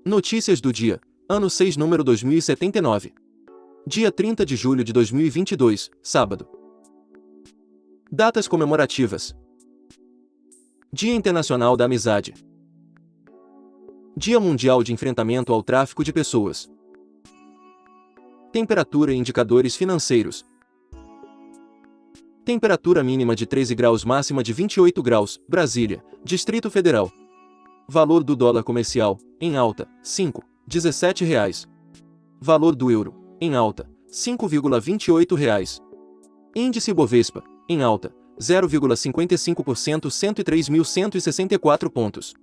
Notícias do dia, ano 6, número 2079. Dia 30 de julho de 2022, sábado. Datas comemorativas. Dia Internacional da Amizade. Dia Mundial de Enfrentamento ao Tráfico de Pessoas. Temperatura e indicadores financeiros. Temperatura mínima de 13 graus, máxima de 28 graus, Brasília, Distrito Federal. Valor do dólar comercial, em alta, R$ 5,17 reais. Valor do euro, em alta, R$ 5,28 reais. Índice Bovespa, em alta, 0,55%, 103.164 pontos.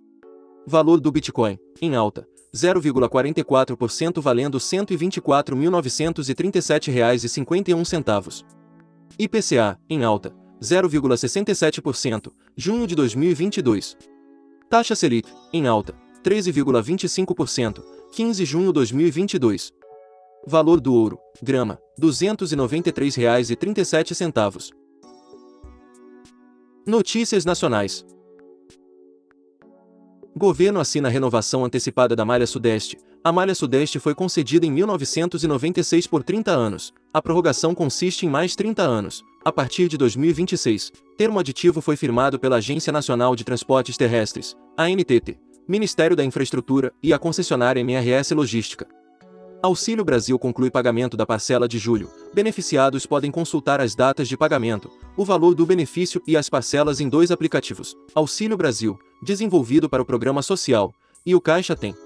Valor do Bitcoin, em alta, 0,44%, valendo R$ 124.937,51. IPCA, em alta, 0,67%, junho de 2022. Taxa Selic, em alta, 13,25%, 15 de junho de 2022. Valor do ouro, grama, R$ 293,37. Notícias nacionais. Governo assina renovação antecipada da Malha Sudeste. A Malha Sudeste foi concedida em 1996 por 30 anos. A prorrogação consiste em mais 30 anos, a partir de 2026. Termo aditivo foi firmado pela Agência Nacional de Transportes Terrestres, ANTT, Ministério da Infraestrutura e a concessionária MRS Logística. Auxílio Brasil conclui pagamento da parcela de julho. Beneficiados podem consultar as datas de pagamento, o valor do benefício e as parcelas em 2 aplicativos: Auxílio Brasil, desenvolvido para o Programa Social, e o Caixa Tem.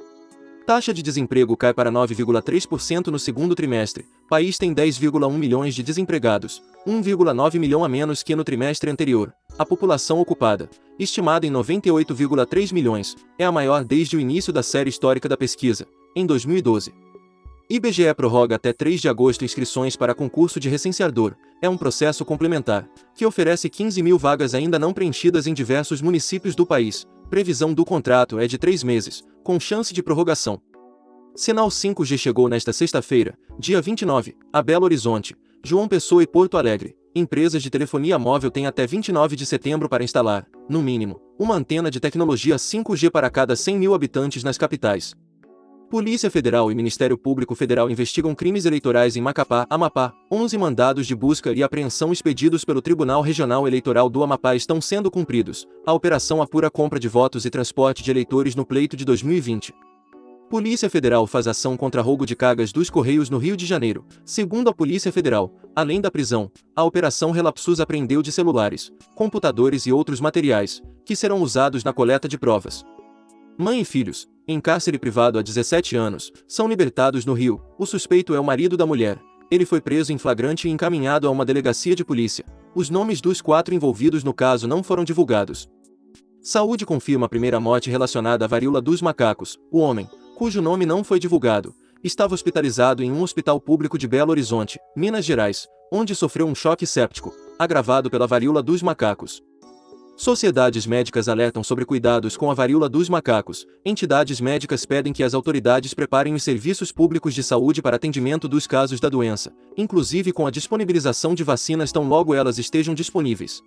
Taxa de desemprego cai para 9,3% no segundo trimestre. País tem 10,1 milhões de desempregados, 1,9 milhão a menos que no trimestre anterior. A população ocupada, estimada em 98,3 milhões, é a maior desde o início da série histórica da pesquisa, em 2012. IBGE prorroga até 3 de agosto inscrições para concurso de recenseador. É um processo complementar, que oferece 15 mil vagas ainda não preenchidas em diversos municípios do país. Previsão do contrato é de 3 meses, com chance de prorrogação. Sinal 5G chegou nesta sexta-feira, dia 29, a Belo Horizonte, João Pessoa e Porto Alegre. Empresas de telefonia móvel têm até 29 de setembro para instalar, no mínimo, uma antena de tecnologia 5G para cada 100 mil habitantes nas capitais. Polícia Federal e Ministério Público Federal investigam crimes eleitorais em Macapá, Amapá. 11 mandados de busca e apreensão expedidos pelo Tribunal Regional Eleitoral do Amapá estão sendo cumpridos. A operação apura compra de votos e transporte de eleitores no pleito de 2020. Polícia Federal faz ação contra roubo de cargas dos Correios no Rio de Janeiro. Segundo a Polícia Federal, além da prisão, a Operação Relapsus apreendeu de celulares, computadores e outros materiais, que serão usados na coleta de provas. Mãe e filhos, em cárcere privado há 17 anos, são libertados no Rio. O suspeito é o marido da mulher. Ele foi preso em flagrante e encaminhado a uma delegacia de polícia. Os nomes dos 4 envolvidos no caso não foram divulgados. Saúde confirma a primeira morte relacionada à varíola dos macacos. O homem, cujo nome não foi divulgado, estava hospitalizado em um hospital público de Belo Horizonte, Minas Gerais, onde sofreu um choque séptico, agravado pela varíola dos macacos. Sociedades médicas alertam sobre cuidados com a varíola dos macacos. Entidades médicas pedem que as autoridades preparem os serviços públicos de saúde para atendimento dos casos da doença, inclusive com a disponibilização de vacinas tão logo elas estejam disponíveis.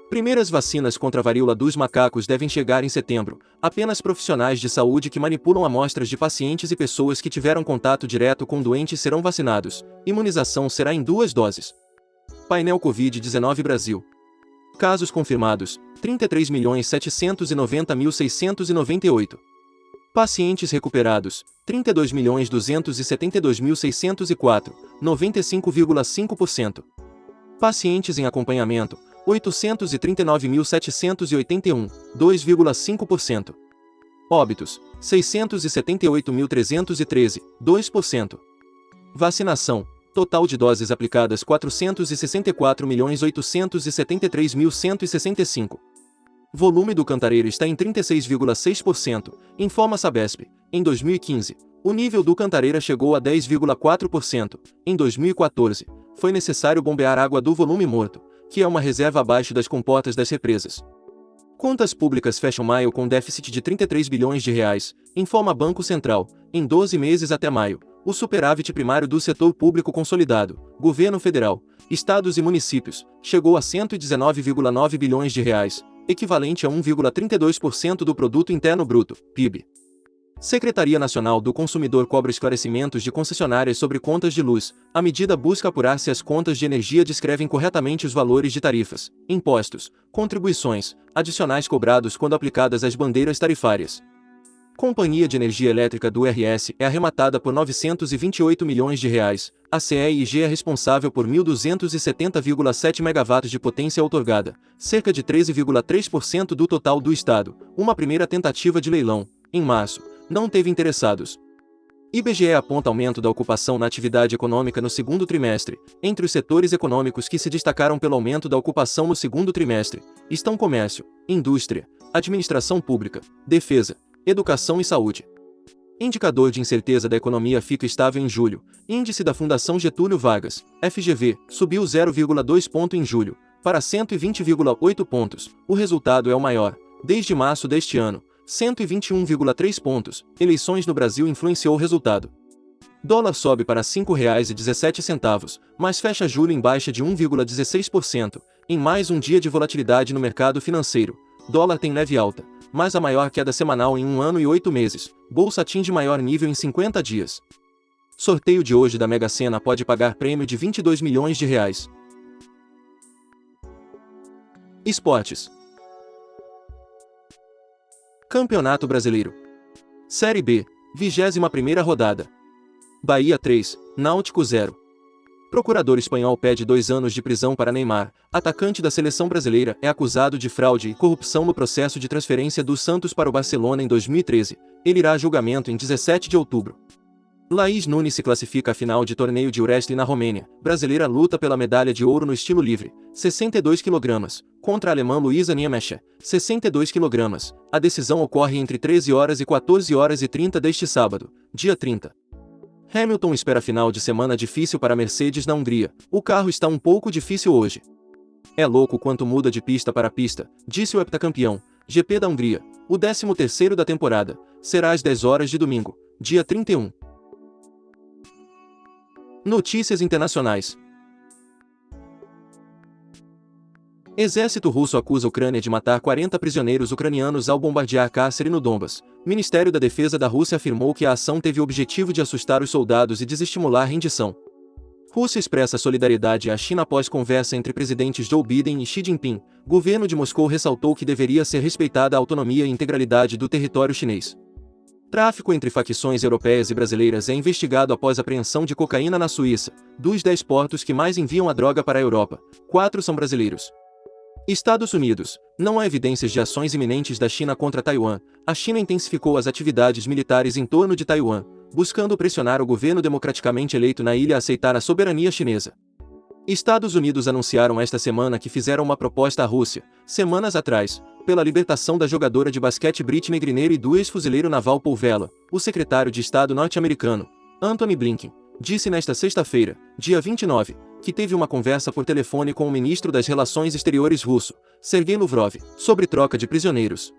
Primeiras vacinas contra a varíola dos macacos devem chegar em setembro. Apenas profissionais de saúde que manipulam amostras de pacientes e pessoas que tiveram contato direto com doentes serão vacinados. Imunização será em 2 doses. Painel Covid-19 Brasil. Casos confirmados, 33.790.698. Pacientes recuperados, 32.272.604, 95,5%. Pacientes em acompanhamento, 839.781, 2,5%. Óbitos, 678.313, 2%. Vacinação. Total de doses aplicadas 464.873.165. Volume do Cantareira está em 36,6%, informa Sabesp. Em 2015, o nível do Cantareira chegou a 10,4%. Em 2014, foi necessário bombear água do volume morto, que é uma reserva abaixo das comportas das represas. Contas públicas fecham maio com déficit de 33 bilhões de reais, informa Banco Central. Em 12 meses até maio, o superávit primário do setor público consolidado, governo federal, estados e municípios, chegou a 119,9 bilhões de reais, equivalente a 1,32% do produto interno bruto, PIB. Secretaria Nacional do Consumidor cobra esclarecimentos de concessionárias sobre contas de luz. A medida busca apurar se as contas de energia descrevem corretamente os valores de tarifas, impostos, contribuições, adicionais cobrados quando aplicadas as bandeiras tarifárias. Companhia de Energia Elétrica do RS é arrematada por R$ 928 milhões. A CEIG é responsável por 1.270,7 MW de potência outorgada, cerca de 13,3% do total do estado. Uma primeira tentativa de leilão, em março, não teve interessados. IBGE aponta aumento da ocupação na atividade econômica no segundo trimestre. Entre os setores econômicos que se destacaram pelo aumento da ocupação no segundo trimestre, estão comércio, indústria, administração pública, defesa, educação e saúde. Indicador de incerteza da economia fica estável em julho. Índice da Fundação Getúlio Vargas, FGV, subiu 0,2 ponto em julho, para 120,8 pontos. O resultado é o maior, desde março deste ano, 121,3 pontos. Eleições no Brasil influenciou o resultado. Dólar sobe para R$ 5,17, mas fecha julho em baixa de 1,16%, em mais um dia de volatilidade no mercado financeiro. Dólar tem leve alta, mas a maior queda semanal em 1 ano e 8 meses. Bolsa atinge maior nível em 50 dias. Sorteio de hoje da Mega Sena pode pagar prêmio de R$ 22 milhões. Esportes. Campeonato Brasileiro. Série B, 21ª rodada. Bahia 3, Náutico 0. Procurador espanhol pede 2 anos de prisão para Neymar. Atacante da seleção brasileira é acusado de fraude e corrupção no processo de transferência do Santos para o Barcelona em 2013. Ele irá a julgamento em 17 de outubro. Laís Nunes se classifica à final de torneio de wrestling na Romênia. Brasileira luta pela medalha de ouro no estilo livre, 62 kg, contra a alemã Luisa Niemecher, 62 kg. A decisão ocorre entre 13 horas e 14 horas e 30 deste sábado, dia 30. Hamilton espera final de semana difícil para Mercedes na Hungria. O carro está um pouco difícil hoje. É louco quanto muda de pista para pista, disse o heptacampeão. GP da Hungria, o 13º da temporada, será às 10 horas de domingo, dia 31. Notícias internacionais. Exército russo acusa a Ucrânia de matar 40 prisioneiros ucranianos ao bombardear cárcere no Donbas. Ministério da Defesa da Rússia afirmou que a ação teve o objetivo de assustar os soldados e desestimular a rendição. Rússia expressa solidariedade à China após conversa entre presidentes Joe Biden e Xi Jinping. Governo de Moscou ressaltou que deveria ser respeitada a autonomia e integralidade do território chinês. Tráfico entre facções europeias e brasileiras é investigado após apreensão de cocaína na Suíça. Dos 10 portos que mais enviam a droga para a Europa, 4 são brasileiros. Estados Unidos. Não há evidências de ações iminentes da China contra Taiwan. A China intensificou as atividades militares em torno de Taiwan, buscando pressionar o governo democraticamente eleito na ilha a aceitar a soberania chinesa. Estados Unidos anunciaram esta semana que fizeram uma proposta à Rússia, semanas atrás, pela libertação da jogadora de basquete Brittney Griner e do ex-fuzileiro naval Paul Vela. O secretário de Estado norte-americano, Antony Blinken, disse nesta sexta-feira, dia 29, que teve uma conversa por telefone com o ministro das Relações Exteriores russo, Sergei Lavrov, sobre troca de prisioneiros.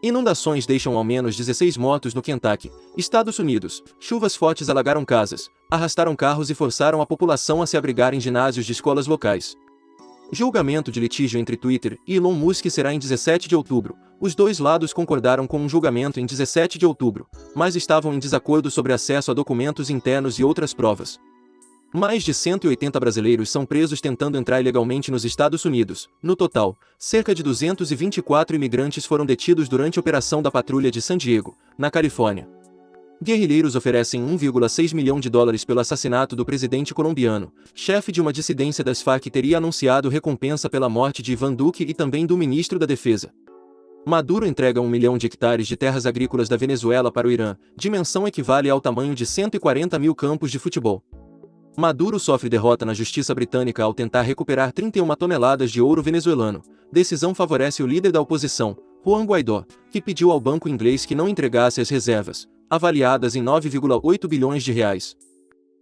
Inundações deixam ao menos 16 mortos no Kentucky, Estados Unidos. Chuvas fortes alagaram casas, arrastaram carros e forçaram a população a se abrigar em ginásios de escolas locais. Julgamento de litígio entre Twitter e Elon Musk será em 17 de outubro. Os dois lados concordaram com um julgamento em 17 de outubro, mas estavam em desacordo sobre acesso a documentos internos e outras provas. Mais de 180 brasileiros são presos tentando entrar ilegalmente nos Estados Unidos. No total, cerca de 224 imigrantes foram detidos durante a operação da Patrulha de San Diego, na Califórnia. Guerrilheiros oferecem $1,6 milhão pelo assassinato do presidente colombiano. Chefe de uma dissidência das Farc teria anunciado recompensa pela morte de Ivan Duque e também do ministro da Defesa. Maduro entrega 1 milhão de hectares de terras agrícolas da Venezuela para o Irã. Dimensão equivale ao tamanho de 140 mil campos de futebol. Maduro sofre derrota na justiça britânica ao tentar recuperar 31 toneladas de ouro venezuelano. Decisão favorece o líder da oposição, Juan Guaidó, que pediu ao banco inglês que não entregasse as reservas, avaliadas em 9,8 bilhões de reais.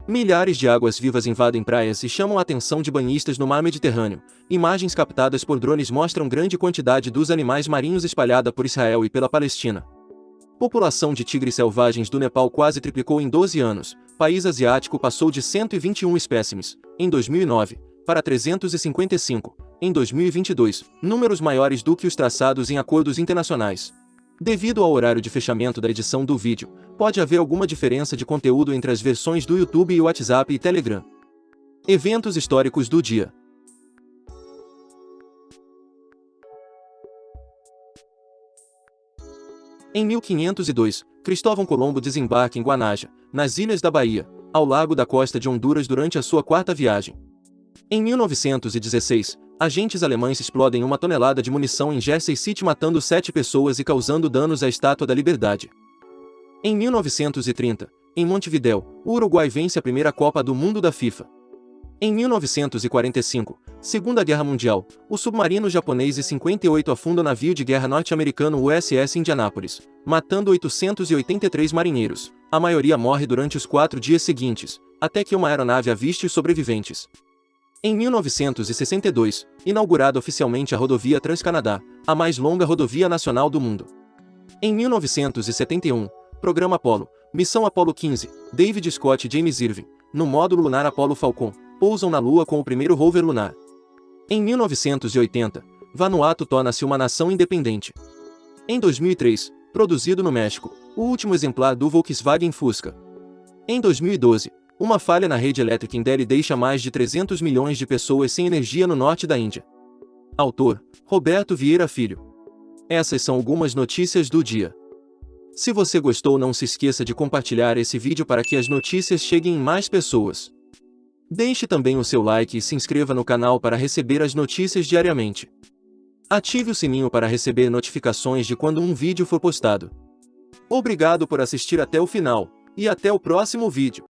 Milhares de águas-vivas invadem praias e chamam a atenção de banhistas no mar Mediterrâneo. Imagens captadas por drones mostram grande quantidade dos animais marinhos espalhada por Israel e pela Palestina. População de tigres selvagens do Nepal quase triplicou em 12 anos. País asiático passou de 121 espécimes, em 2009, para 355, em 2022, números maiores do que os traçados em acordos internacionais. Devido ao horário de fechamento da edição do vídeo, pode haver alguma diferença de conteúdo entre as versões do YouTube e WhatsApp e Telegram. Eventos históricos do dia. Em 1502, Cristóvão Colombo desembarca em Guanaja, nas Ilhas da Bahia, ao largo da costa de Honduras durante a sua quarta viagem. Em 1916, agentes alemães explodem 1 tonelada de munição em Jersey City matando 7 pessoas e causando danos à Estátua da Liberdade. Em 1930, em Montevidéu, o Uruguai vence a primeira Copa do Mundo da FIFA. Em 1945, Segunda Guerra Mundial, o submarino japonês I-58 afunda o navio de guerra norte-americano USS Indianápolis, matando 883 marinheiros. A maioria morre durante os 4 dias seguintes, até que uma aeronave aviste os sobreviventes. Em 1962, inaugurada oficialmente a rodovia Trans-Canadá, a mais longa rodovia nacional do mundo. Em 1971, Programa Apollo, Missão Apollo 15, David Scott e James Irving, no módulo lunar Apollo Falcon, pousam na Lua com o primeiro rover lunar. Em 1980, Vanuatu torna-se uma nação independente. Em 2003, produzido no México, o último exemplar do Volkswagen Fusca. Em 2012, uma falha na rede elétrica em Delhi deixa mais de 300 milhões de pessoas sem energia no norte da Índia. Autor: Roberto Vieira Filho. Essas são algumas notícias do dia. Se você gostou, não se esqueça de compartilhar esse vídeo para que as notícias cheguem em mais pessoas. Deixe também o seu like e se inscreva no canal para receber as notícias diariamente. Ative o sininho para receber notificações de quando um vídeo for postado. Obrigado por assistir até o final, e até o próximo vídeo.